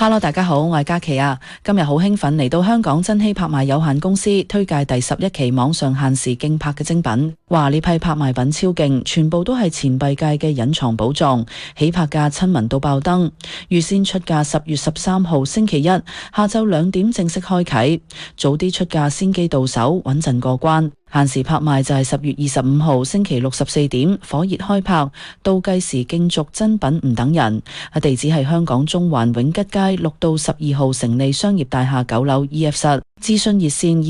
Hello，大家好，我係嘉琪啊。今日好興奮嚟到香港珍稀拍賣有限公司推介第11期網上限時競拍嘅精品。哇！呢批拍賣品超勁，全部都係錢幣界嘅隱藏寶藏，起拍價親民到爆燈。預先出價10月13號星期一下晝2點正式開啟，早啲出價先機到手，穩陣過關。限時拍賣就係10月25號星期六14點火熱開拍，倒計時競逐真品唔等人。地址係香港中環永吉街6到12號成利商業大廈9樓 E.F 室。諮詢熱線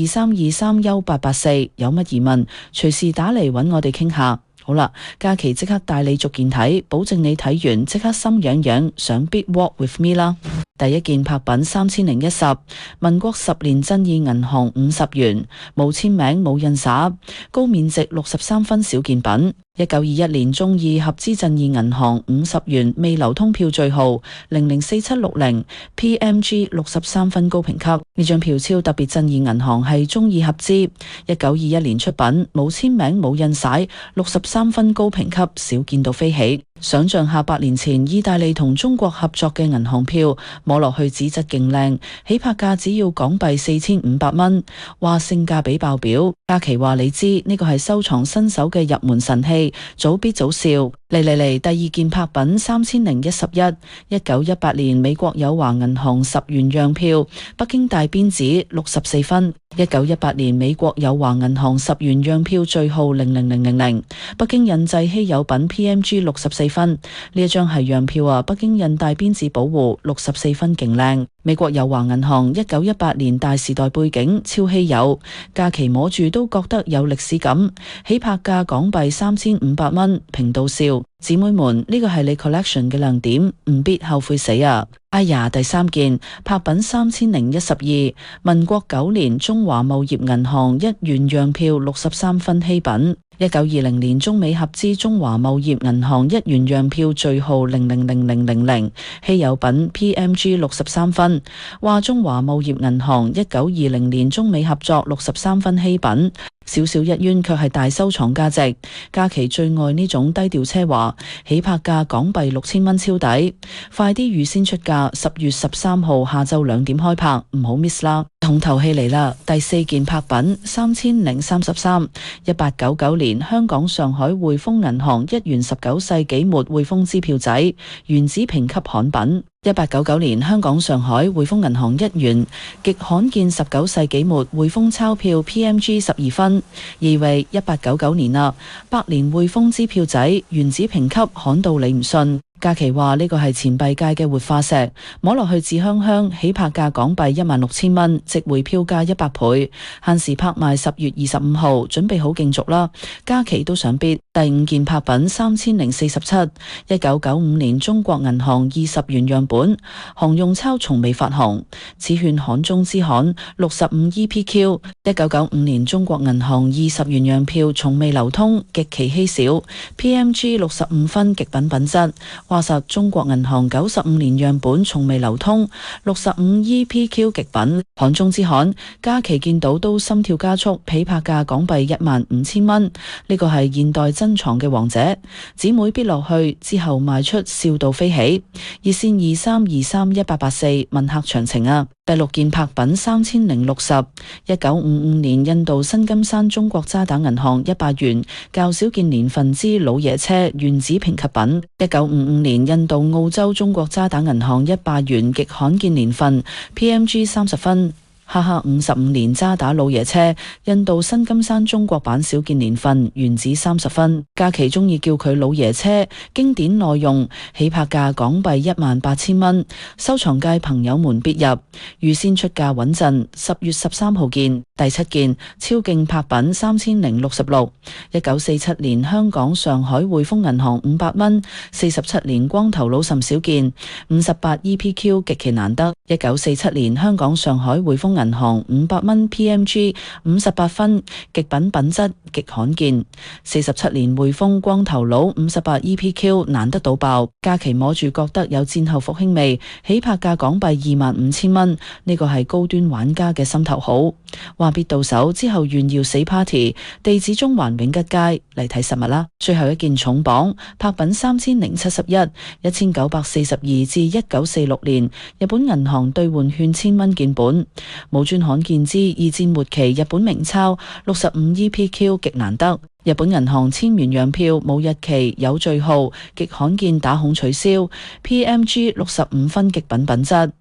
23231884，有乜疑問隨時打嚟揾我哋傾下。好啦，假期即刻帶你逐件睇，保證你睇完即刻心癢癢，想必 walk with me 啦。第一件拍品3010民國10年真意銀行50元，冇簽名冇印灑，高面值63分小件品。1921年中意合資真意銀行50元未流通票序號004760 PMG 63分高評級。呢張票超特別真意銀行係中意合資1921年出品，冇簽名冇印璽，63分高評級，少見到飛起。想象下8年前意大利同中國合作嘅銀行票，摸落去紙質勁靚，起拍價只要港幣4500蚊，話性價比爆表。嘉琪話你知呢個係收藏新手嘅入門神器，早必早笑。嚟，第二件拍品3011 1918年美國友華銀行10元樣票，北京大邊紙64分。1918年美國友華銀行10元樣票序號00000，北京印製稀有品 PMG 64分。呢一張係樣票啊，北京印大邊紙保護64分，勁靚。美國友華銀行1918年大時代背景，超稀有，假期摸住都覺得有歷史感。起拍價港幣3500蚊，平到笑。姊妹們，呢個係你 collection 嘅亮點，唔必後悔死啊！哎呀，第三件拍品3012民國9年中華貿易銀行1元樣票63分稀品。1920年中美合資中華貿易銀行1元樣票序號000000，稀有品 PMG 63分。話中華貿易銀行1920年中美合作63分稀品。小小一冤，卻係大收藏價值。假期最愛呢種低調奢華，起拍價港幣6000蚊，超抵。快啲預先出價，10月13號下晝2點開拍，唔好 miss 啦。重頭戲嚟啦，第四件拍品3033 1899年香港上海匯豐銀行1元19世紀末匯豐支票仔，原子評級刊品。1899年香港上海匯豐銀行1元極罕見19世紀末匯豐鈔票 PMG 12分，意味1899年啦，百年匯豐支票仔原子評級罕到你唔信。假期話呢個係錢幣界嘅活化石，摸落去紫香香，起拍價港幣16000蚊，值回票價100倍。限時拍賣10月25號，準備好競逐啦！假期都想必。第五件拍品3047 1995年中國銀行20元樣本，行用鈔從未發行，此券罕中之罕，65 EPQ。1995年中國銀行20元樣票從未流通，極其稀少 ，PMG 65分，極品品質。話實中國銀行95年樣本從未流通，65 EPQ 極品，罕中之罕。假期見到都心跳加速，起拍價港幣15000蚊，呢個係現代珍藏嘅王者，姊妹必落去之後賣出笑到飛起。熱線23231884問客詳情啊！第六件拍品3060 1955年印度新金山中國渣打銀行100元較少見年份之老爺車原子評級品。1955年印度澳洲中國渣打銀行100元極罕見年份 PMG 30分。哈哈55年渣打老爺車印度新金山中國版少見年份原子30分。假期中意叫佢老爺車，經典耐用，起拍價港幣18000蚊，收藏界朋友們必入，預先出價穩陣。10月13號見。第七件超勁拍品3066 1947年香港上海匯豐銀行500蚊，47年光頭佬甚少見，58 EPQ 極其難得。1947年香港上海匯豐銀行500蚊 PMG 58分，極品品質極罕見。47年匯豐光頭佬58 EPQ 難得到爆，假期摸住覺得有戰後復興味，起拍價港幣25000蚊，呢個係高端玩家嘅心頭好。話話別到手之後炫耀死 party， 地址中環永吉街，嚟睇實物啦。最後一件重磅，拍品3071，1942至1946年日本銀行兌換券1000蚊建本，冇專刊見之二戰末期日本名鈔65EPQ 極難得。日本銀行千元洋票冇日期有序號，極罕見打孔取消 ，PMG 65分極品品質。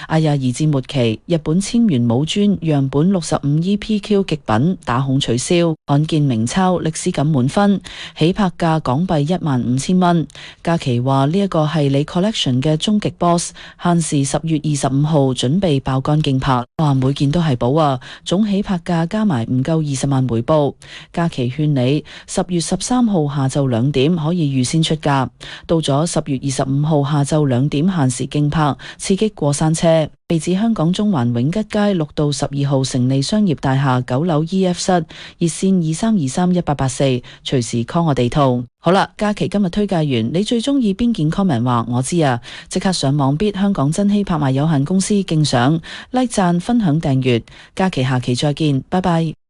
哎呀，二戰末期日本千元冇磚樣本65EPQ 極品打孔取消，罕見名鈔歷史感滿分，起拍價港幣15000蚊。假期話呢一個係你 collection 嘅終極 boss， 限時10月25號準備爆肝競拍，哇每件都係寶啊！總起拍價加埋唔夠20萬回報。假期勸你10月13號下晝2點可以預先出價，到咗10月25號下晝2點限時競拍，刺激過山車。地址香港中環永吉街6到12號成利商業大廈9樓 E.F 室，熱線23231884，隨時 call 我地圖。好啦，假期今日推介完，你最中意邊件 comment 話我知啊？即刻上網 bid 香港珍稀拍賣有限公司敬賞，like 讚分享訂閱。假期下期再見，拜拜。